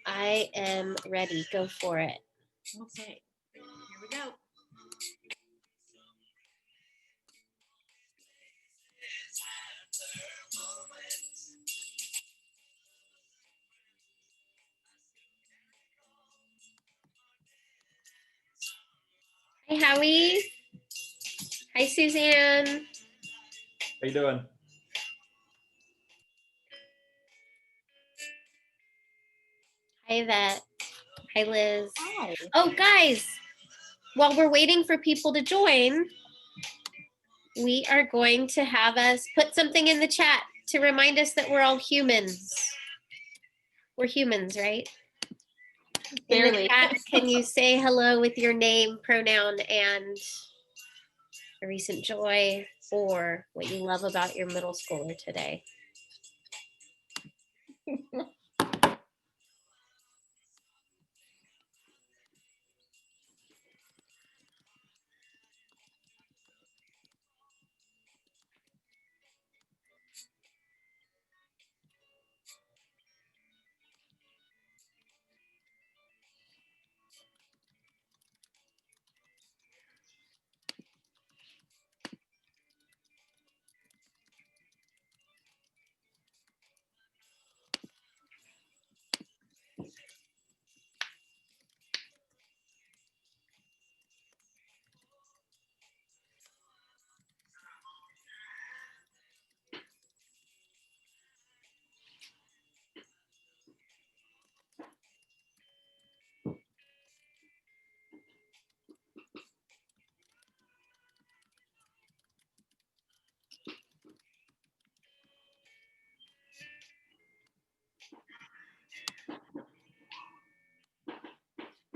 I am ready. Go for it. Okay, here we go. Hi, Howie. Hi, Suzanne. How you doing? Hi, Yvette. Hi, Liz. Hi. Oh, guys, while we're waiting for people to join, we are going to have us put something in the chat to remind us that we're all humans. We're humans, right? In the Barely. chat, can you say hello with your name, pronoun, and a recent joy or what you love about your middle schooler today?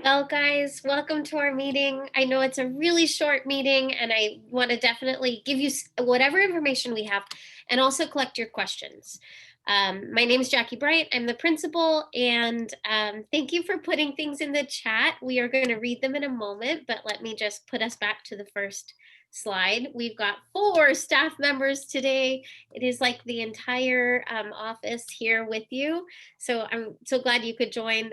Well, guys, welcome to our meeting. I know it's a really short meeting, and I want to definitely give you whatever information we have and also collect your questions. My name is Jackie Bright. I'm the principal, and thank you for putting things in the chat. We are going to read them in a moment, but let me just put us back to the first slide. We've got 4 staff members today. It is like the entire office here with you. So I'm so glad you could join.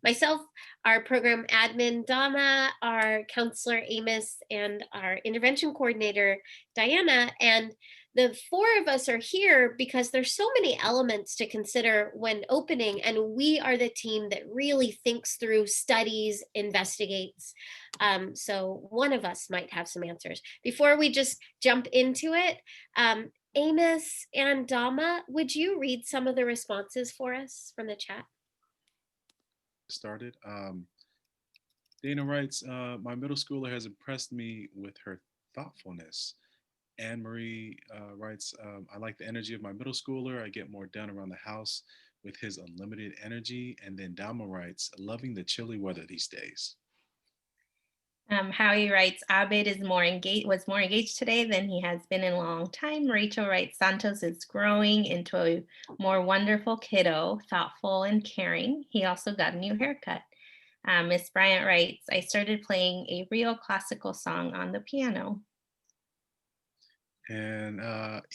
Myself, our program admin, Donna, our counselor, Amos, and our intervention coordinator, Diana. And the 4 of us are here because there's so many elements to consider when opening, and we are the team that really thinks through, studies, investigates. So one of us might have some answers. Before we just jump into it, Amos and Dama, would you read some of the responses for us from the chat? Started. Dana writes, my middle schooler has impressed me with her thoughtfulness. Anne Marie writes, I like the energy of my middle schooler. I get more done around the house with his unlimited energy. And then Dama writes, loving the chilly weather these days. Howie writes, Abed was more engaged today than he has been in a long time. Rachel writes, Santos is growing into a more wonderful kiddo, thoughtful and caring. He also got a new haircut. Miss Bryant writes, I started playing a real classical song on the piano. And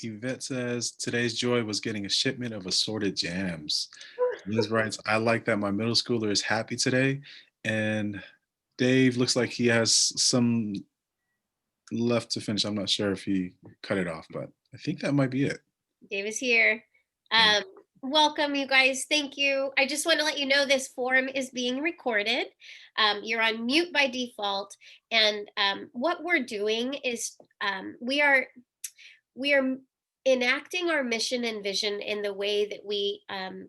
Yvette says, today's joy was getting a shipment of assorted jams. Liz writes, I like that my middle schooler is happy today. And Dave looks like he has some left to finish. I'm not sure if he cut it off, but I think that might be it. Dave is here. Welcome, you guys. Thank you. I just want to let you know this forum is being recorded. You're on mute by default. And what we're doing is we are enacting our mission and vision in the way that we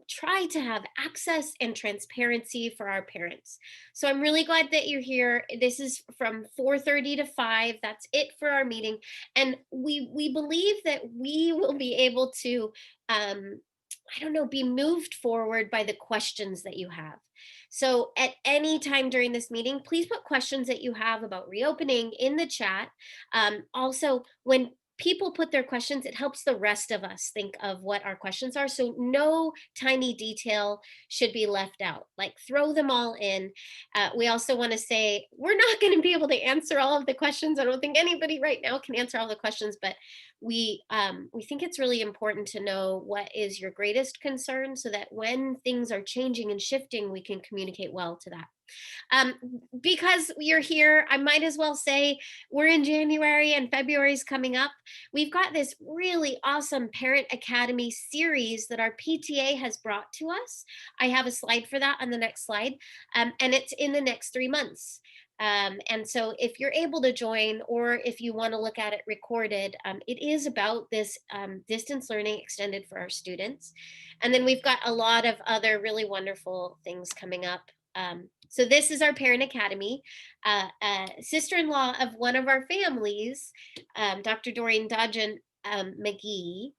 try to have access and transparency for our parents. So I'm really glad that you're here. This is from 4:30 to 5. That's it for our meeting. And we believe that we will be able to, be moved forward by the questions that you have. So at any time during this meeting, please put questions that you have about reopening in the chat. Also, when people put their questions, it helps the rest of us think of what our questions are. So no tiny detail should be left out. Like throw them all in. We also want to say we're not going to be able to answer all of the questions. I don't think anybody right now can answer all the questions, but we think it's really important to know what is your greatest concern, so that when things are changing and shifting, we can communicate well to that. Um, because you're here, I might as well say we're in January and February's coming up. We've got this really awesome Parent Academy series that our PTA has brought to us. I have a slide for that on the next slide, and it's in the next 3 months. And so if you're able to join, or if you want to look at it recorded, it is about this distance learning extended for our students. And then we've got a lot of other really wonderful things coming up. So this is our Parent Academy. Sister-in-law of one of our families, Dr. Doreen Dodgen-Magee,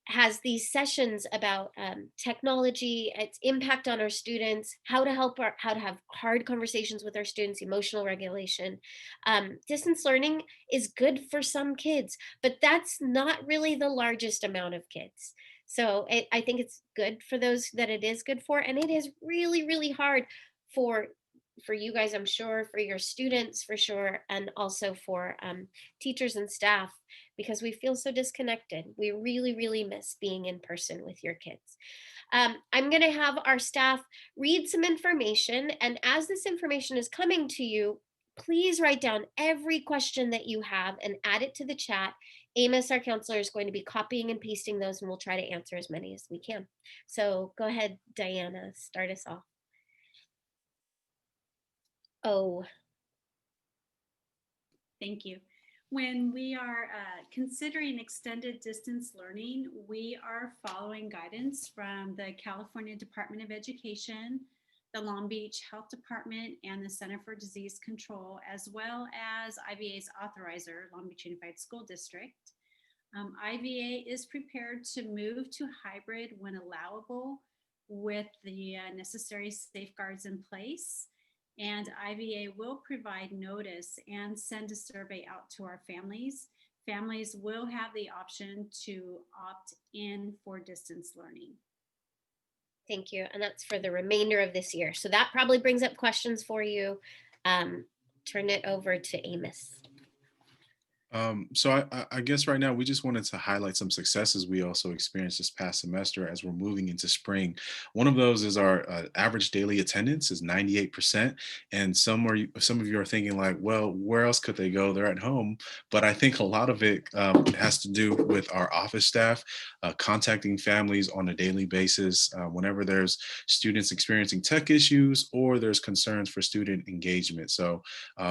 has these sessions about technology, its impact on our students, how to have hard conversations with our students, emotional regulation. Distance learning is good for some kids, but that's not really the largest amount of kids. So I think it's good for those that it is good for, and it is really, really hard for you guys, I'm sure, for your students for sure, and also for teachers and staff, because we feel so disconnected. We really, really miss being in person with your kids. I'm going to have our staff read some information, and as this information is coming to you, please write down every question that you have and add it to the chat. Amos, our counselor, is going to be copying and pasting those, and we'll try to answer as many as we can. So go ahead, Diana, start us off. Oh, Thank you. When we are considering extended distance learning, we are following guidance from the California Department of Education, the Long Beach Health Department, and the Center for Disease Control, as well as IVA's authorizer, Long Beach Unified School District. IVA is prepared to move to hybrid when allowable, with the necessary safeguards in place. And IVA will provide notice and send a survey out to our families. Families will have the option to opt in for distance learning. thank you. And that's for the remainder of this year. So that probably brings up questions for you. Turn it over to Amos. So I guess right now we just wanted to highlight some successes we also experienced this past semester as we're moving into spring. One of those is our average daily attendance is 98%. And some of you are thinking like, well, where else could they go? They're at home. But I think a lot of it has to do with our office staff contacting families on a daily basis whenever there's students experiencing tech issues or there's concerns for student engagement. So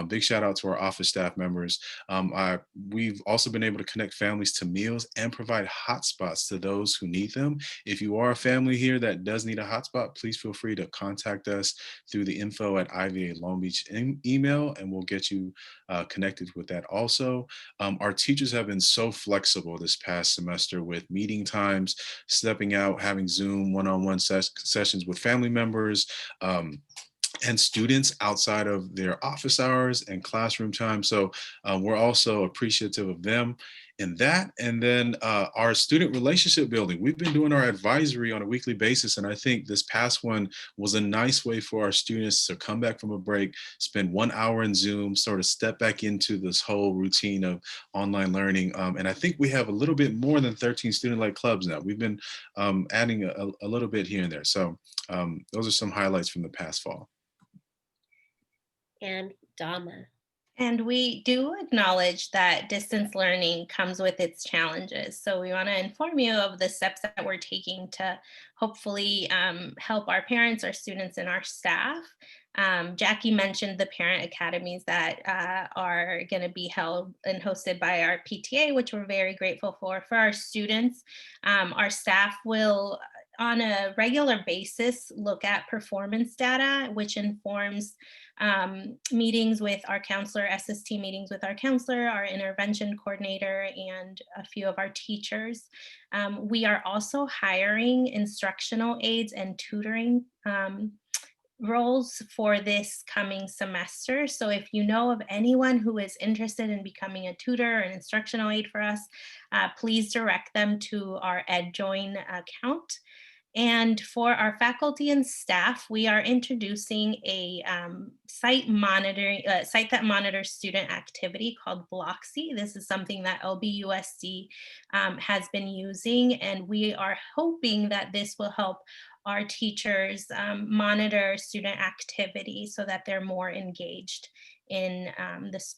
big shout out to our office staff members. We've also been able to connect families to meals and provide hotspots to those who need them. If you are a family here that does need a hotspot, please feel free to contact us through the info@IVA Long Beach email, and we'll get you connected with that also. Our teachers have been so flexible this past semester with meeting times, stepping out, having Zoom one-on-one sessions with family members. And students outside of their office hours and classroom time. So we're also appreciative of them in that. And then our student relationship building. We've been doing our advisory on a weekly basis. And I think this past one was a nice way for our students to come back from a break, spend 1 hour in Zoom, sort of step back into this whole routine of online learning. And I think we have a little bit more than 13 student-led clubs now. We've been adding a little bit here and there. So those are some highlights from the past fall. And Dama. And we do acknowledge that distance learning comes with its challenges. So we want to inform you of the steps that we're taking to hopefully help our parents, our students, and our staff. Jackie mentioned the parent academies that are going to be held and hosted by our PTA, which we're very grateful for. For our students, our staff will on a regular basis look at performance data, which informs meetings with our counselor, SST meetings with our counselor, our intervention coordinator, and a few of our teachers. We are also hiring instructional aides and tutoring roles for this coming semester. So if you know of anyone who is interested in becoming a tutor or an instructional aide for us, please direct them to our EdJoin account. And for our faculty and staff, we are introducing a site that monitors student activity called Bloxy. This is something that LBUSD has been using, and we are hoping that this will help our teachers monitor student activity so that they're more engaged in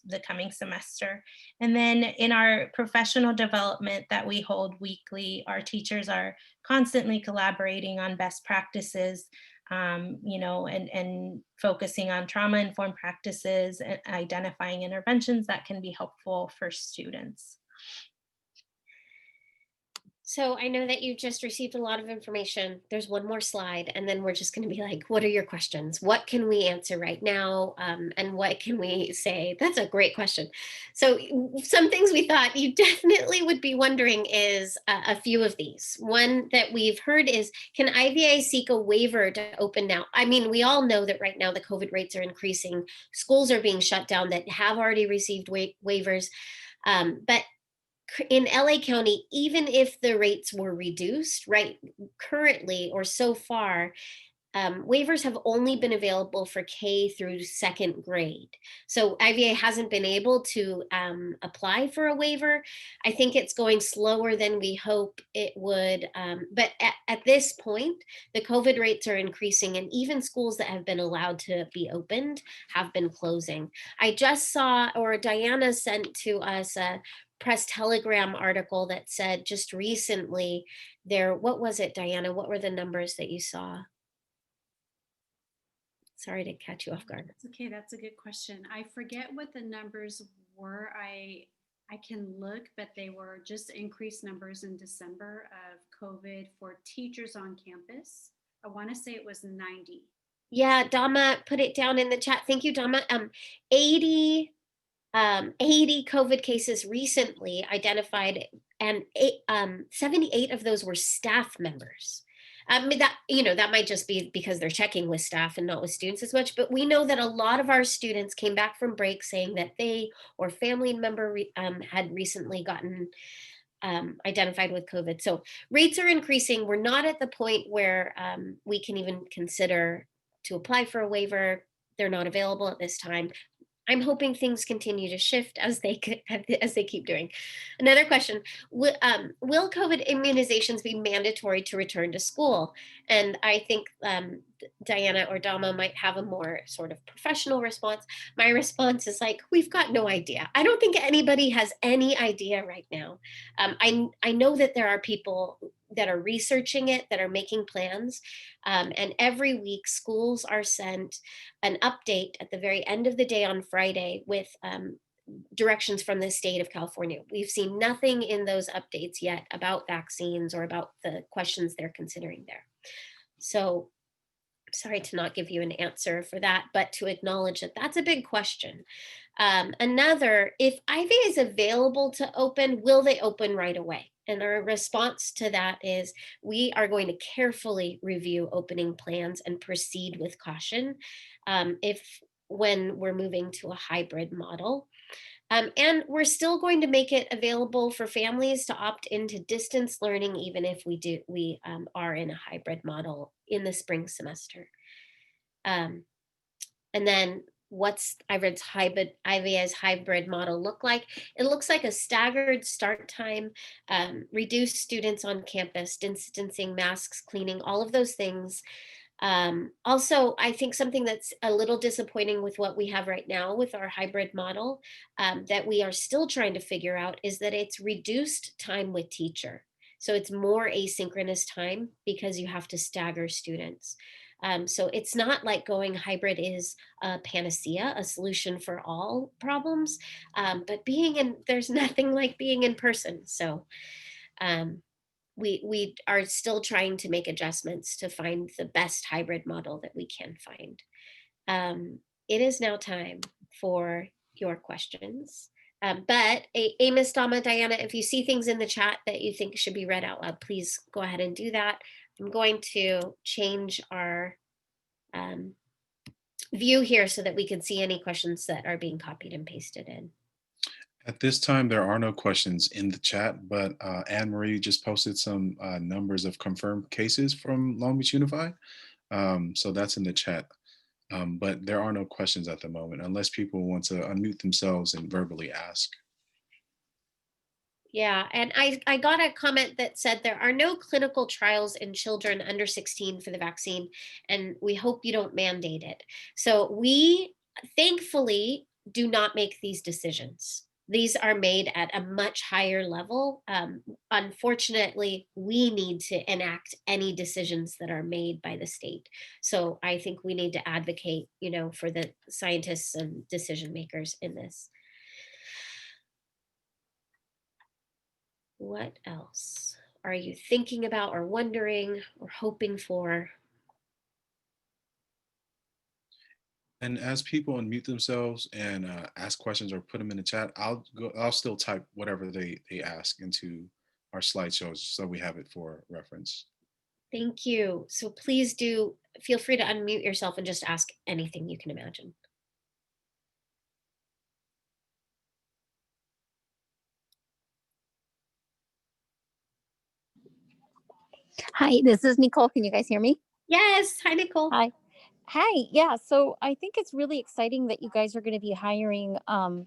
the coming semester. And then in our professional development that we hold weekly, our teachers are constantly collaborating on best practices, and focusing on trauma-informed practices and identifying interventions that can be helpful for students. So I know that you just received a lot of information. There's one more slide, and then we're just going to be like, what are your questions? What can we answer right now? And what can we say? That's a great question. So some things we thought you definitely would be wondering is a few of these. One that we've heard is, can IVA seek a waiver to open now? I mean, we all know that right now the COVID rates are increasing. Schools are being shut down that have already received waivers. But in LA County, even if the rates were reduced, right, currently or so far, waivers have only been available for K through second grade. So IVA hasn't been able to apply for a waiver. I think it's going slower than we hope it would. But at this point, the COVID rates are increasing, and even schools that have been allowed to be opened have been closing. I just saw, or Diana sent to us a press telegram article that said just recently there, what was it, Diana? What were the numbers that you saw? Sorry to catch you off guard. That's okay. That's a good question. I forget what the numbers were. I can look, but they were just increased numbers in December of COVID for teachers on campus. I want to say it was 90. Yeah, Dama put it down in the chat. Thank you, Dama. 80 COVID cases recently identified, and 78 of those were staff members. I mean, that, that might just be because they're checking with staff and not with students as much, but we know that a lot of our students came back from break saying that they or family member had recently gotten identified with COVID. So rates are increasing. We're not at the point where we can even consider to apply for a waiver. They're not available at this time. I'm hoping things continue to shift as they keep doing. Another question: will COVID immunizations be mandatory to return to school? And I think Diana or Dama might have a more sort of professional response. My response is like, we've got no idea. I don't think anybody has any idea right now. I know that there are people that are researching it, that are making plans. And every week schools are sent an update at the very end of the day on Friday with directions from the state of California. We've seen nothing in those updates yet about vaccines or about the questions they're considering there. So sorry to not give you an answer for that, but to acknowledge that that's a big question. Another, if IVA is available to open, will they open right away? And our response to that is we are going to carefully review opening plans and proceed with caution when we're moving to a hybrid model. And we're still going to make it available for families to opt into distance learning, even if we are in a hybrid model in the spring semester. And then what's IVA's hybrid model look like? It looks like a staggered start time, reduced students on campus, distancing, masks, cleaning, all of those things. Also, I think something that's a little disappointing with what we have right now with our hybrid model that we are still trying to figure out is that it's reduced time with teacher. So it's more asynchronous time because you have to stagger students. So it's not like going hybrid is a panacea, a solution for all problems, but there's nothing like being in person. So we are still trying to make adjustments to find the best hybrid model that we can find. It is now time for your questions. But Amos, Dama, Diana, if you see things in the chat that you think should be read out loud, please go ahead and do that. I'm going to change our view here so that we can see any questions that are being copied and pasted in. At this time, there are no questions in the chat, but Anne Marie just posted some numbers of confirmed cases from Long Beach Unified. So that's in the chat. But there are no questions at the moment, unless people want to unmute themselves and verbally ask. Yeah, and I got a comment that said there are no clinical trials in children under 16 for the vaccine, and we hope you don't mandate it. So we thankfully do not make these decisions. These are made at a much higher level. Unfortunately, we need to enact any decisions that are made by the state. So I think we need to advocate, for the scientists and decision makers in this. What else are you thinking about or wondering or hoping for? And as people unmute themselves and ask questions or put them in the chat, I'll still type whatever they ask into our slideshows so we have it for reference. Thank you. So please do feel free to unmute yourself and just ask anything you can imagine. Hi, this is Nicole. Can you guys hear me? Yes. Hi, Nicole. Hi. Hi. Yeah. So I think it's really exciting that you guys are going to be hiring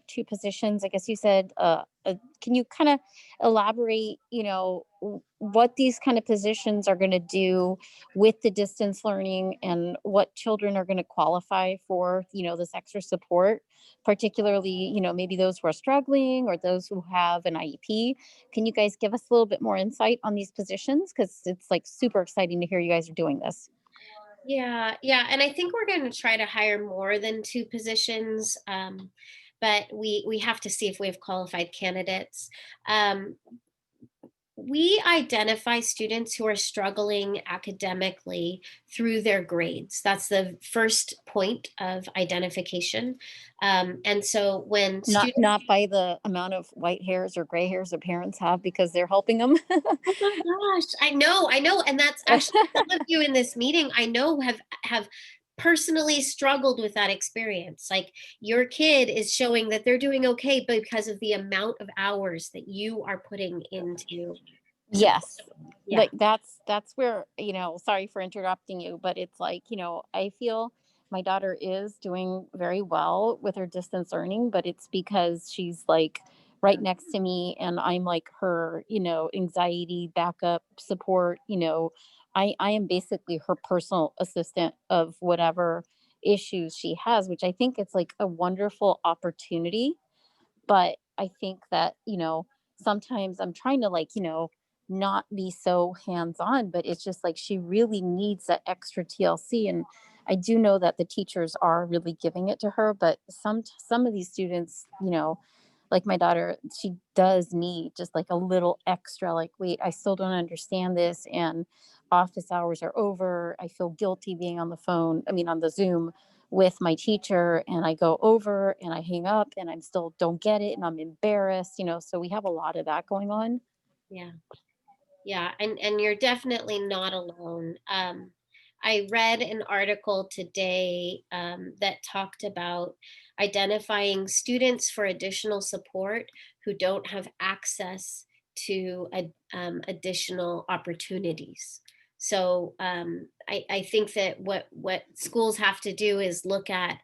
two positions. I guess you said, can you kind of elaborate, what these kind of positions are going to do with the distance learning and what children are going to qualify for, this extra support, particularly, maybe those who are struggling or those who have an IEP. Can you guys give us a little bit more insight on these positions? Because it's like super exciting to hear you guys are doing this. Yeah. And I think we're going to try to hire more than two positions, but we have to see if we have qualified candidates. We identify students who are struggling academically through their grades. That's the first point of identification. And so when students, Not by the amount of white hairs or gray hairs their parents have because they're helping them. oh my gosh, I know, and that's actually some of you in this meeting I know have personally struggled with that experience. Like your kid is showing that they're doing okay because of the amount of hours that you are putting into support. Yes. Yeah. Like that's where, sorry for interrupting you, but it's like, I feel my daughter is doing very well with her distance learning, but it's because she's like right next to me and I'm like her, anxiety backup support, I am basically her personal assistant of whatever issues she has, which I think it's like a wonderful opportunity. But I think that, sometimes I'm trying to like, not be so hands on, but it's just like she really needs that extra TLC. And I do know that the teachers are really giving it to her, but some of these students, like my daughter, she does need just like a little extra, like, wait, I still don't understand this. And office hours are over. I feel guilty being on the phone, on the Zoom with my teacher, and I go over and I hang up and I'm still don't get it and I'm embarrassed, so we have a lot of that going on. Yeah, and you're definitely not alone. I read an article today that talked about identifying students for additional support who don't have access to additional opportunities. So I think that what schools have to do is look at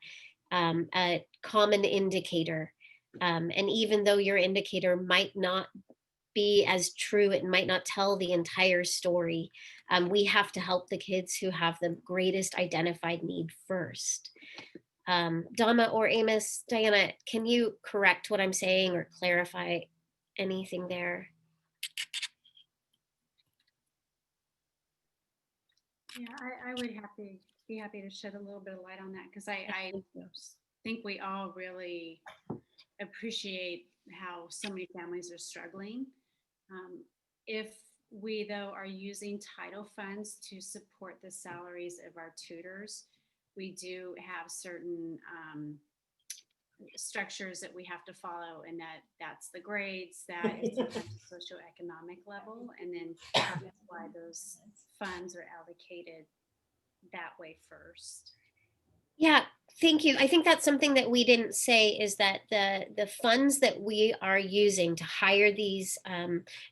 a common indicator. And even though your indicator might not be as true, it might not tell the entire story. We have to help the kids who have the greatest identified need first. Dama or Amos, Diana, can you correct what I'm saying or clarify anything there? Yeah, I would be happy to shed a little bit of light on that because I think we all really appreciate how so many families are struggling. If we, though, are using title funds to support the salaries of our tutors, we do have certain structures that we have to follow, and that's the grades, that is sometimes the socioeconomic level, and then that's why those funds are allocated that way first. Yeah, Thank you. I think that's something that we didn't say, is that the funds that we are using to hire these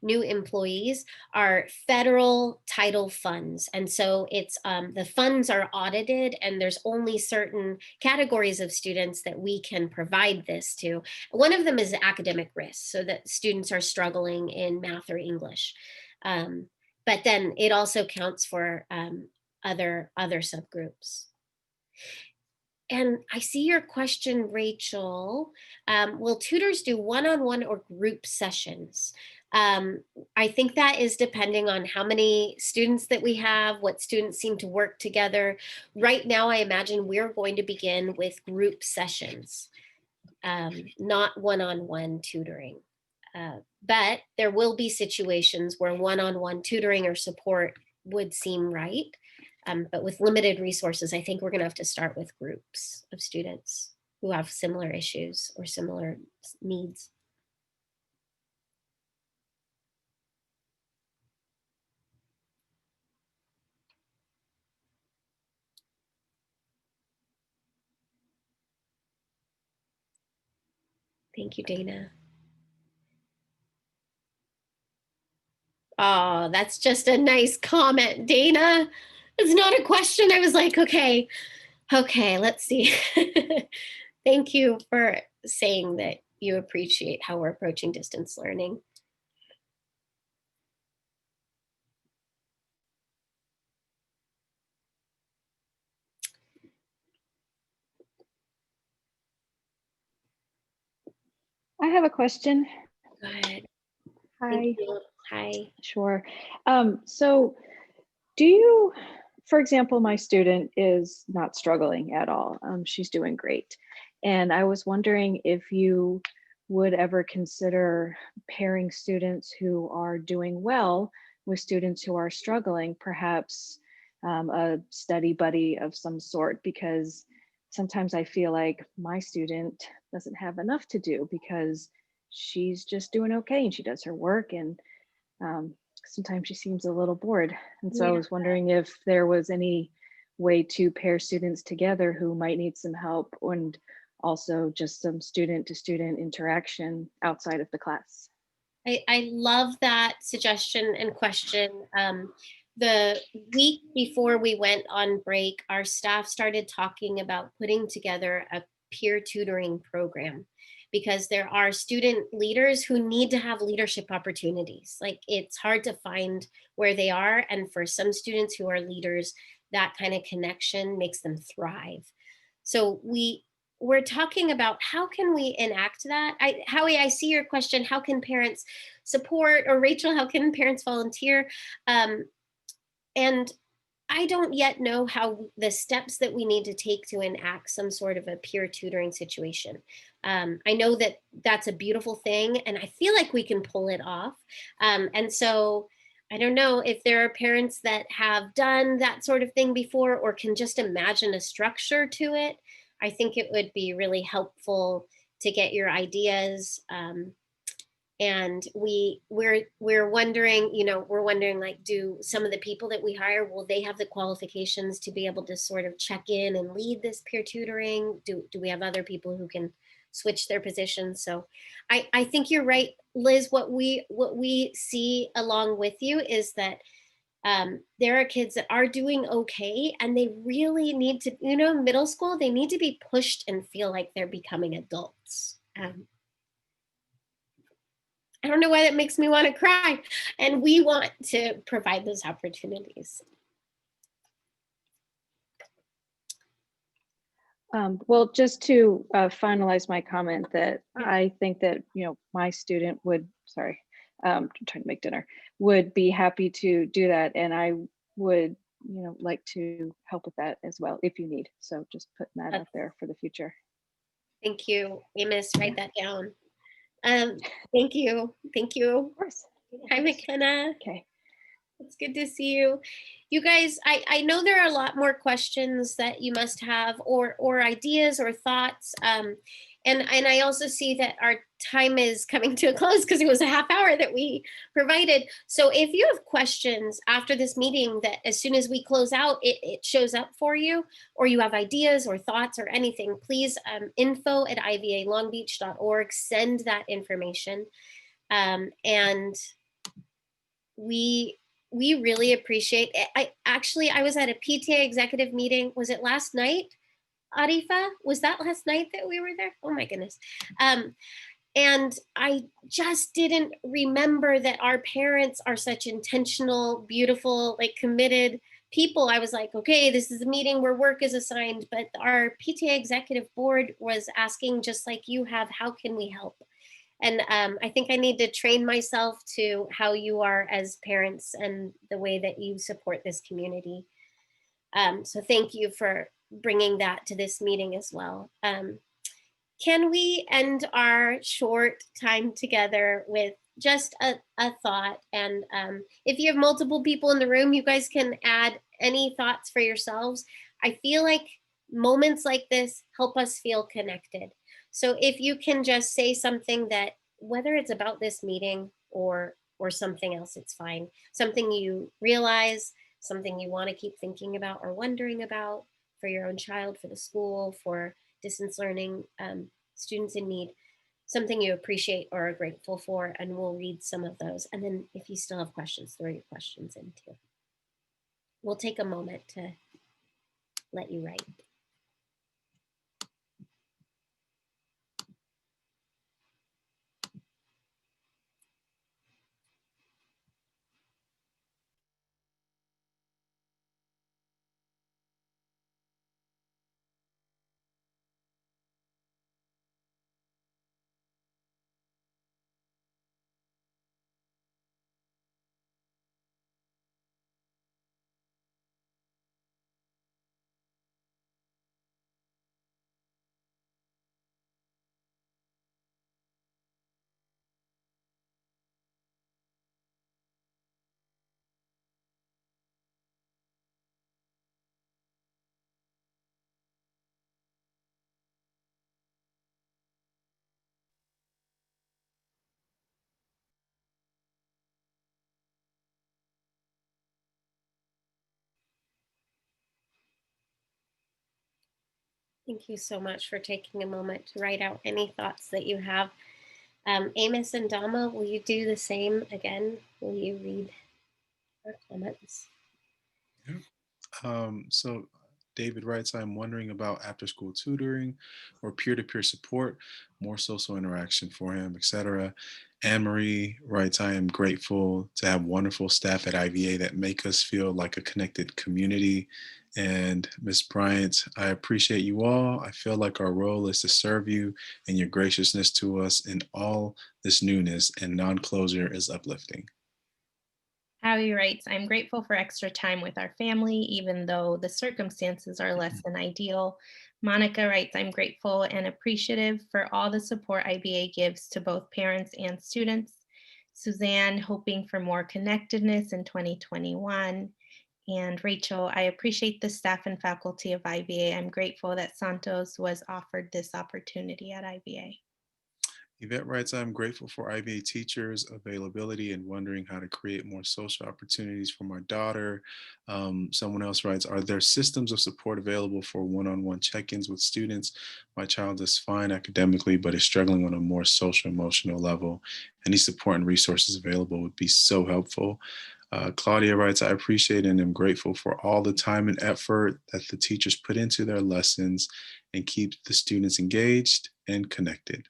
new employees are federal title funds. And so it's the funds are audited, and there's only certain categories of students that we can provide this to. One of them is academic risk, so that students are struggling in math or English. But then it also counts for other subgroups. And I see your question, Rachel. Will tutors do one-on-one or group sessions? I think that is depending on how many students that we have, what students seem to work together. Right now, I imagine we're going to begin with group sessions, not one-on-one tutoring. But there will be situations where one-on-one tutoring or support would seem right. But with limited resources, I think we're going to have to start with groups of students who have similar issues or similar needs. Thank you, Dana. Oh, that's just a nice comment, Dana. It's not a question. I was like, okay, let's see. Thank you for saying that you appreciate how we're approaching distance learning. I have a question. Good. Hi. Thank you. Hi. Sure. So do you, for example, my student is not struggling at all. She's doing great. And I was wondering if you would ever consider pairing students who are doing well with students who are struggling, perhaps a study buddy of some sort, because sometimes I feel like my student doesn't have enough to do because she's just doing okay and she does her work, and sometimes she seems a little bored. And so I was wondering if there was any way to pair students together who might need some help, and also just some student to student interaction outside of the class. I love that suggestion and question. The week before we went on break, our staff started talking about putting together a peer tutoring program, because there are student leaders who need to have leadership opportunities. Like, it's hard to find where they are. And for some students who are leaders, that kind of connection makes them thrive. So we're talking about how can we enact that. Howie, I see your question. How can parents support? Or Rachel, how can parents volunteer? And I don't yet know how the steps that we need to take to enact some sort of a peer tutoring situation. I know that that's a beautiful thing, and I feel like we can pull it off. And so I don't know if there are parents that have done that sort of thing before or can just imagine a structure to it. I think it would be really helpful to get your ideas. And we're wondering, we're wondering, like, do some of the people that we hire, will they have the qualifications to be able to sort of check in and lead this peer tutoring? Do we have other people who can switch their positions? So I think you're right, Liz. What we see along with you is that there are kids that are doing okay, and they really need to, middle school, they need to be pushed and feel like they're becoming adults. I don't know why that makes me want to cry. And we want to provide those opportunities. Well, just to finalize my comment, that I think that, my student would, I'm trying to make dinner, would be happy to do that. And I would, like to help with that as well if you need. So just putting that out there for the future. Thank you, Amos. Write that down. Thank you. Of course. Hi, McKenna. Okay. It's good to see you. You guys, I know there are a lot more questions that you must have, or ideas or thoughts. And I also see that our time is coming to a close because it was a half hour that we provided. So if you have questions after this meeting that as soon as we close out, it shows up for you, or you have ideas or thoughts or anything, please info@ivalongbeach.org, send that information. And we really appreciate it. I was at a PTA executive meeting. Was it last night? Arifa, was that last night that we were there? Oh my goodness. And I just didn't remember that our parents are such intentional, beautiful, like committed people. I was like, okay, this is a meeting where work is assigned, but our PTA executive board was asking, just like you have, how can we help? And I think I need to train myself to how you are as parents and the way that you support this community. So thank you for bringing that to this meeting as well. Can we end our short time together with just a thought? And if you have multiple people in the room, you guys can add any thoughts for yourselves. I feel like moments like this help us feel connected. So if you can just say something that, whether it's about this meeting or something else, it's fine. Something you realize, something you want to keep thinking about or wondering about for your own child, for the school, for distance learning, students in need, something you appreciate or are grateful for, and we'll read some of those. And then if you still have questions, throw your questions in too. We'll take a moment to let you write. Thank you so much for taking a moment to write out any thoughts that you have. Amos and Dama, will you do the same again? Will you read our comments? So David writes, I'm wondering about after school tutoring or peer-to-peer support, more social interaction for him, etc. Anne Marie writes, I am grateful to have wonderful staff at IVA that make us feel like a connected community. And Miss Bryant, I appreciate you all. I feel like our role is to serve you, and your graciousness to us in all this newness and non-closure is uplifting. Howie writes, I'm grateful for extra time with our family, even though the circumstances are less than ideal. Monica writes, I'm grateful and appreciative for all the support IBA gives to both parents and students. Suzanne, hoping for more connectedness in 2021. And Rachel, I appreciate the staff and faculty of IBA. I'm grateful that Santos was offered this opportunity at IBA. Yvette writes, I'm grateful for IVA teachers' availability and wondering how to create more social opportunities for my daughter. Someone else writes, are there systems of support available for one-on-one check-ins with students? My child is fine academically, but is struggling on a more social emotional level. Any support and resources available would be so helpful. Claudia writes, I appreciate and am grateful for all the time and effort that the teachers put into their lessons and keep the students engaged and connected.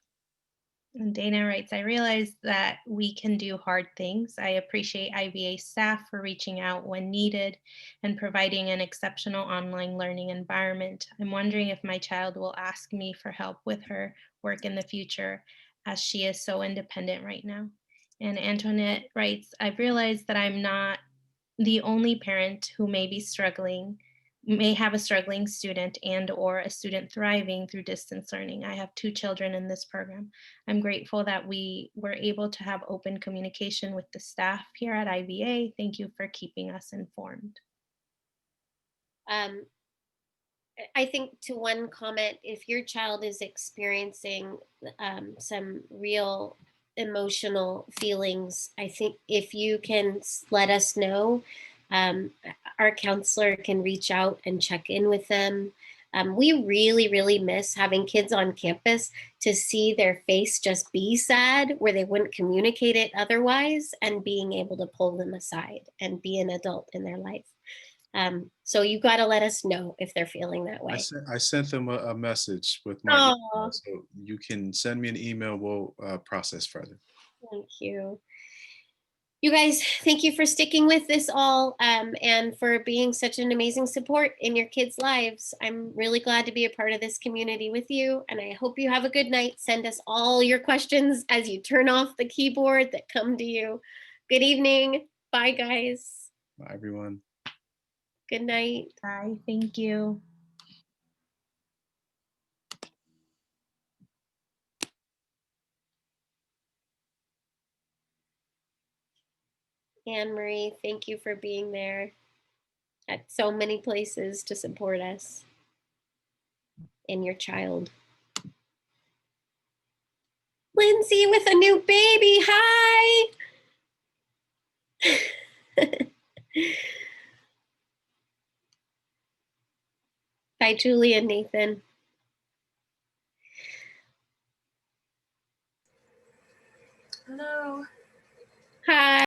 And Dana writes, I realize that we can do hard things. I appreciate IVA staff for reaching out when needed and providing an exceptional online learning environment. I'm wondering if my child will ask me for help with her work in the future, as she is so independent right now. And Antoinette writes, I've realized that I'm not the only parent who may have a struggling student and or a student thriving through distance learning. I have 2 children in this program. I'm grateful that we were able to have open communication with the staff here at IVA. Thank you for keeping us informed. Um, I think to one comment, if your child is experiencing some real emotional feelings, I think if you can let us know, um, our counselor can reach out and check in with them. We really, really miss having kids on campus to see their face just be sad, where they wouldn't communicate it otherwise, and being able to pull them aside and be an adult in their life. So you got to let us know if they're feeling that way. I sent them a message with my Oh, email, so you can send me an email. We'll process further. thank you. You guys, thank you for sticking with this all, and for being such an amazing support in your kids' lives. I'm really glad to be a part of this community with you, and I hope you have a good night. Send us all your questions as you turn off the keyboard that come to you. Good evening. Bye, guys. Bye, everyone. Good night. Bye. Thank you. Anne Marie, thank you for being there at so many places to support us and your child. Lindsay with a new baby. Hi. Bye, Julie and Nathan. Hello. Hi.